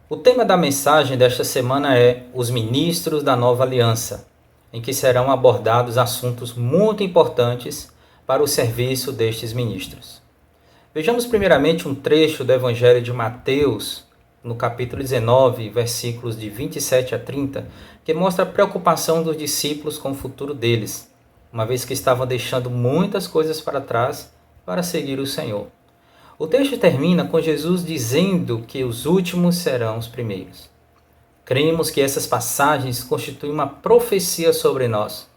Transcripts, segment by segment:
O tema da mensagem desta semana é Os Ministros da Nova Aliança, em que serão abordados assuntos muito importantes para o serviço destes ministros. Vejamos primeiramente um trecho do Evangelho de Mateus, no capítulo 19, versículos de 27 a 30, que mostra a preocupação dos discípulos com o futuro deles, uma vez que estavam deixando muitas coisas para trás para seguir o Senhor. O texto termina com Jesus dizendo que os últimos serão os primeiros. Cremos que essas passagens constituem uma profecia sobre nós.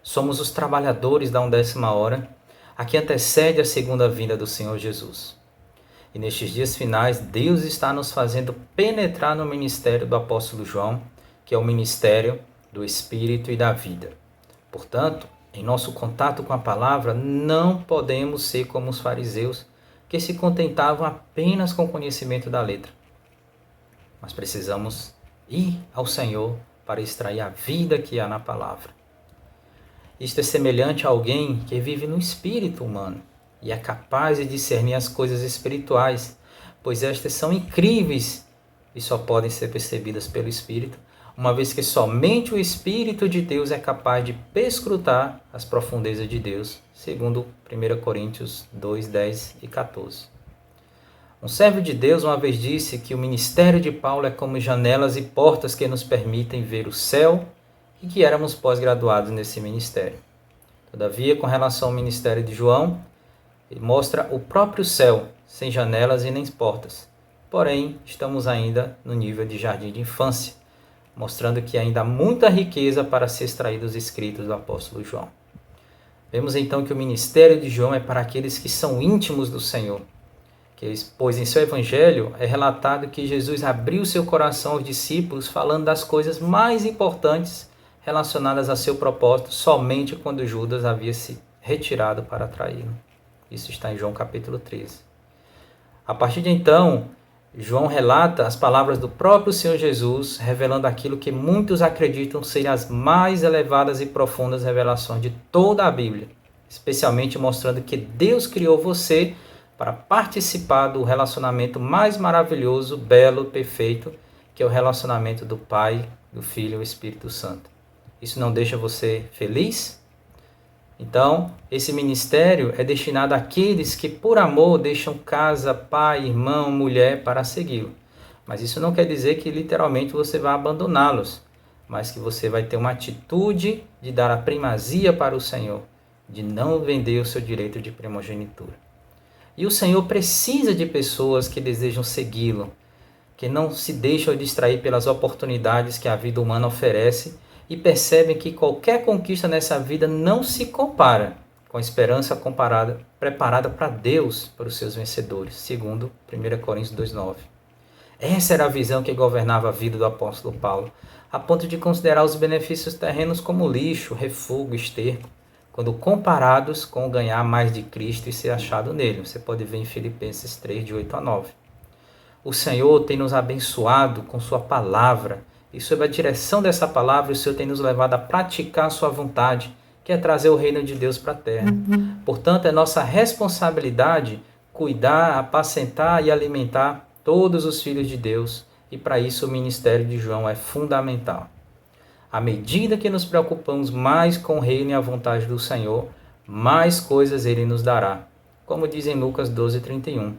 Somos os trabalhadores da 1ª hora, a que antecede a segunda vinda do Senhor Jesus. E nestes dias finais, Deus está nos fazendo penetrar no ministério do apóstolo João, que é o ministério do Espírito e da vida. Portanto, em nosso contato com a palavra, não podemos ser como os fariseus, que se contentavam apenas com o conhecimento da letra. Mas precisamos ir ao Senhor para extrair a vida que há na palavra. Isto é semelhante a alguém que vive no espírito humano e é capaz de discernir as coisas espirituais, pois estas são incríveis e só podem ser percebidas pelo Espírito, uma vez que somente o Espírito de Deus é capaz de perscrutar as profundezas de Deus, segundo 1 Coríntios 2, 10 e 14. Um servo de Deus uma vez disse que o ministério de Paulo é como janelas e portas que nos permitem ver o céu e que éramos pós-graduados nesse ministério. Todavia, com relação ao ministério de João, ele mostra o próprio céu, sem janelas e nem portas. Porém, estamos ainda no nível de jardim de infância, mostrando que ainda há muita riqueza para ser extraída dos escritos do apóstolo João. Vemos então que o ministério de João é para aqueles que são íntimos do Senhor, pois em seu evangelho é relatado que Jesus abriu seu coração aos discípulos falando das coisas mais importantes relacionadas a seu propósito somente quando Judas havia se retirado para traí-lo. Isso está em João capítulo 13. A partir de então, João relata as palavras do próprio Senhor Jesus, revelando aquilo que muitos acreditam ser as mais elevadas e profundas revelações de toda a Bíblia, especialmente mostrando que Deus criou você para participar do relacionamento mais maravilhoso, belo, perfeito, que é o relacionamento do Pai, do Filho e do Espírito Santo. Isso não deixa você feliz? Então, esse ministério é destinado àqueles que, por amor, deixam casa, pai, irmão, mulher para segui-lo. Mas isso não quer dizer que literalmente você vai abandoná-los, mas que você vai ter uma atitude de dar a primazia para o Senhor, de não vender o seu direito de primogenitura. E o Senhor precisa de pessoas que desejam segui-lo, que não se deixam distrair pelas oportunidades que a vida humana oferece e percebem que qualquer conquista nessa vida não se compara com a esperança preparada para Deus, para os seus vencedores, segundo 1 Coríntios 2,9. Essa era a visão que governava a vida do apóstolo Paulo, a ponto de considerar os benefícios terrenos como lixo, refúgio, esterco, quando comparados com o ganhar mais de Cristo e ser achado nele. Você pode ver em Filipenses 3, de 8 a 9. O Senhor tem nos abençoado com sua palavra, e sob a direção dessa palavra, o Senhor tem nos levado a praticar a sua vontade, que é trazer o reino de Deus para a terra. Portanto, é nossa responsabilidade cuidar, apacentar e alimentar todos os filhos de Deus, e para isso o ministério de João é fundamental. À medida que nos preocupamos mais com o reino e a vontade do Senhor, mais coisas ele nos dará. Como diz em Lucas 12:31,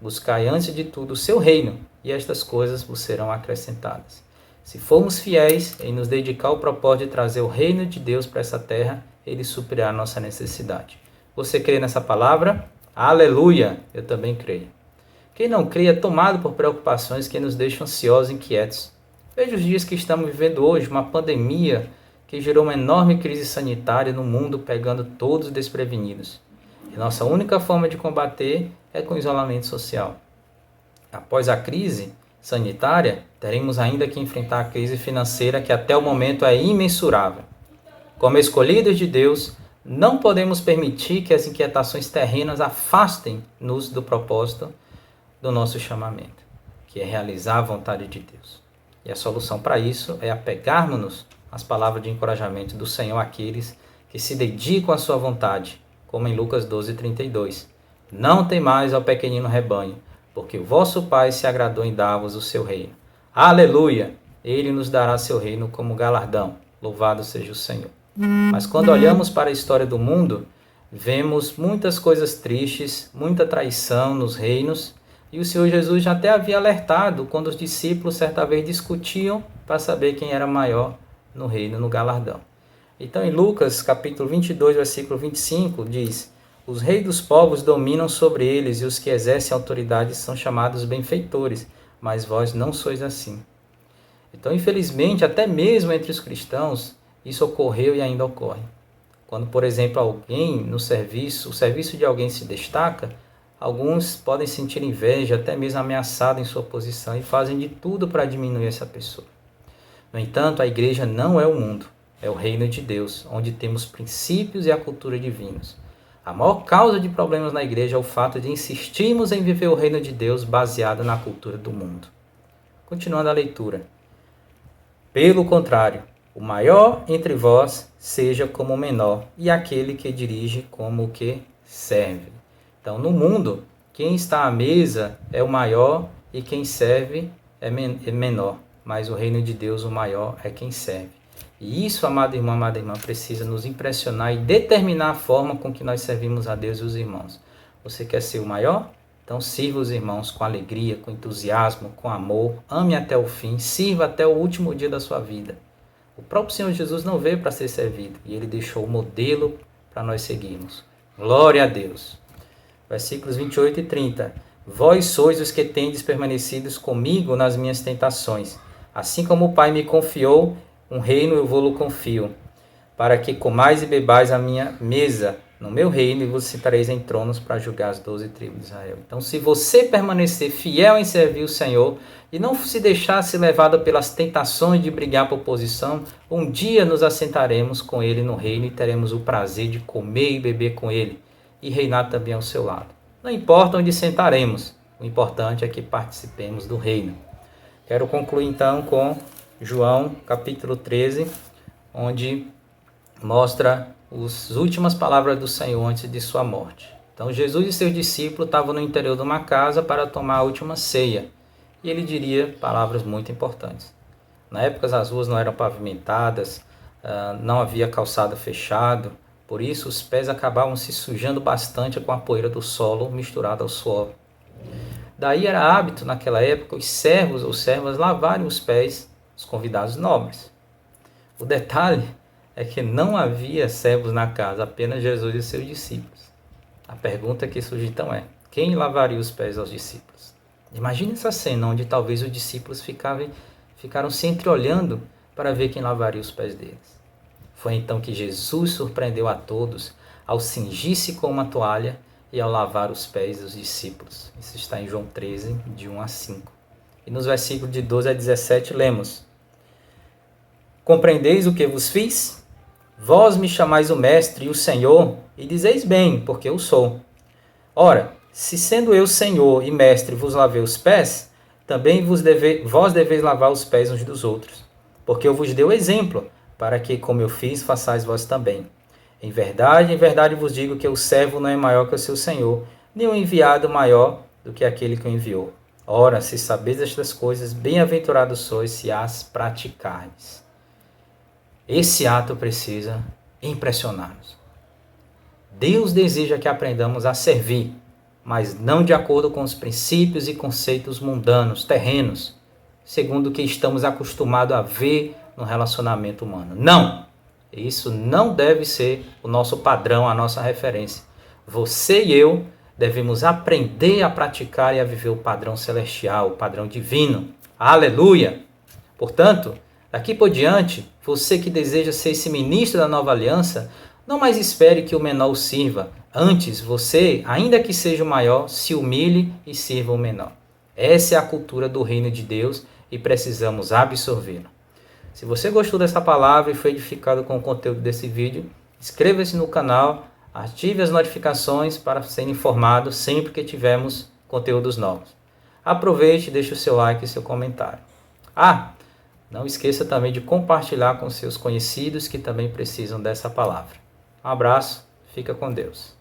buscai antes de tudo o seu reino, e estas coisas vos serão acrescentadas. Se formos fiéis em nos dedicar ao propósito de trazer o reino de Deus para essa terra, ele suprirá a nossa necessidade. Você crê nessa palavra? Aleluia! Eu também creio. Quem não crê é tomado por preocupações que nos deixam ansiosos e inquietos. Veja os dias que estamos vivendo hoje, uma pandemia que gerou uma enorme crise sanitária no mundo, pegando todos desprevenidos. E nossa única forma de combater é com isolamento social. Após a crise sanitária, teremos ainda que enfrentar a crise financeira que até o momento é imensurável. Como escolhidos de Deus, não podemos permitir que as inquietações terrenas afastem-nos do propósito do nosso chamamento, que é realizar a vontade de Deus. E a solução para isso é apegarmos-nos às palavras de encorajamento do Senhor àqueles que se dedicam à sua vontade, como em Lucas 12:32. Não temais ao pequenino rebanho, porque o vosso Pai se agradou em dar-vos o seu reino. Aleluia! Ele nos dará seu reino como galardão. Louvado seja o Senhor. Mas quando olhamos para a história do mundo, vemos muitas coisas tristes, muita traição nos reinos, e o Senhor Jesus já até havia alertado quando os discípulos certa vez discutiam para saber quem era maior no reino, no galardão. Então em Lucas capítulo 22, versículo 25, diz: os reis dos povos dominam sobre eles, e os que exercem autoridade são chamados benfeitores, mas vós não sois assim. Então, infelizmente, até mesmo entre os cristãos, isso ocorreu e ainda ocorre. Quando, por exemplo, alguém no serviço, o serviço de alguém se destaca, alguns podem sentir inveja, até mesmo ameaçado em sua posição, e fazem de tudo para diminuir essa pessoa. No entanto, a igreja não é o mundo, é o reino de Deus, onde temos princípios e a cultura divinos. A maior causa de problemas na igreja é o fato de insistirmos em viver o reino de Deus baseado na cultura do mundo. Continuando a leitura. Pelo contrário, o maior entre vós seja como o menor, e aquele que dirige como o que serve. Então, no mundo, quem está à mesa é o maior e quem serve é menor. Mas o reino de Deus, o maior é quem serve. E isso, amada irmã, precisa nos impressionar e determinar a forma com que nós servimos a Deus e os irmãos. Você quer ser o maior? Então sirva os irmãos com alegria, com entusiasmo, com amor, ame até o fim, sirva até o último dia da sua vida. O próprio Senhor Jesus não veio para ser servido, e Ele deixou o modelo para nós seguirmos. Glória a Deus. Versículos 28 e 30. Vós sois os que tendes permanecidos comigo nas minhas tentações. Assim como o Pai me confiou um reino, eu vou-lo confio, para que comais e bebais a minha mesa no meu reino, e vos sentareis em tronos para julgar as 12 tribos de Israel. Então, se você permanecer fiel em servir o Senhor e não se deixar ser levado pelas tentações de brigar por posição, um dia nos assentaremos com Ele no reino e teremos o prazer de comer e beber com Ele e reinar também ao seu lado. Não importa onde sentaremos, o importante é que participemos do reino. Quero concluir então com João capítulo 13, onde mostra as últimas palavras do Senhor antes de sua morte. Então Jesus e seus discípulos estavam no interior de uma casa para tomar a última ceia, e ele diria palavras muito importantes. Na época as ruas não eram pavimentadas, não havia calçada fechada, por isso os pés acabavam se sujando bastante com a poeira do solo misturada ao suor. Daí era hábito naquela época os servos ou servas lavarem os pés dos convidados nobres. O detalhe é que não havia servos na casa, apenas Jesus e seus discípulos. A pergunta que surge então é: quem lavaria os pés aos discípulos? Imagine essa cena onde talvez os discípulos ficaram se entreolhando para ver quem lavaria os pés deles. Foi então que Jesus surpreendeu a todos ao cingir-se com uma toalha e ao lavar os pés dos discípulos. Isso está em João 13, de 1 a 5. E nos versículos de 12 a 17 lemos: compreendeis o que vos fiz? Vós me chamais o Mestre e o Senhor, e dizeis bem, porque eu sou. Ora, se sendo eu Senhor e Mestre vos lavei os pés, também vós deveis lavar os pés uns dos outros. Porque eu vos dei o exemplo, para que, como eu fiz, façais vós também. Em verdade vos digo que o servo não é maior que o seu Senhor, nem o enviado maior do que aquele que o enviou. Ora, se sabeis estas coisas, bem-aventurados sois se as praticardes. Esse ato precisa impressionar-nos. Deus deseja que aprendamos a servir, mas não de acordo com os princípios e conceitos mundanos, terrenos, segundo o que estamos acostumados a ver no relacionamento humano. Não! Isso não deve ser o nosso padrão, a nossa referência. Você e eu devemos aprender a praticar e a viver o padrão celestial, o padrão divino. Aleluia! Portanto, daqui por diante, você que deseja ser esse ministro da nova aliança, não mais espere que o menor o sirva. Antes, você, ainda que seja o maior, se humilhe e sirva o menor. Essa é a cultura do reino de Deus e precisamos absorvê-la. Se você gostou dessa palavra e foi edificado com o conteúdo desse vídeo, inscreva-se no canal, ative as notificações para ser informado sempre que tivermos conteúdos novos. Aproveite e deixe o seu like e seu comentário. Não esqueça também de compartilhar com seus conhecidos que também precisam dessa palavra. Um abraço, fica com Deus.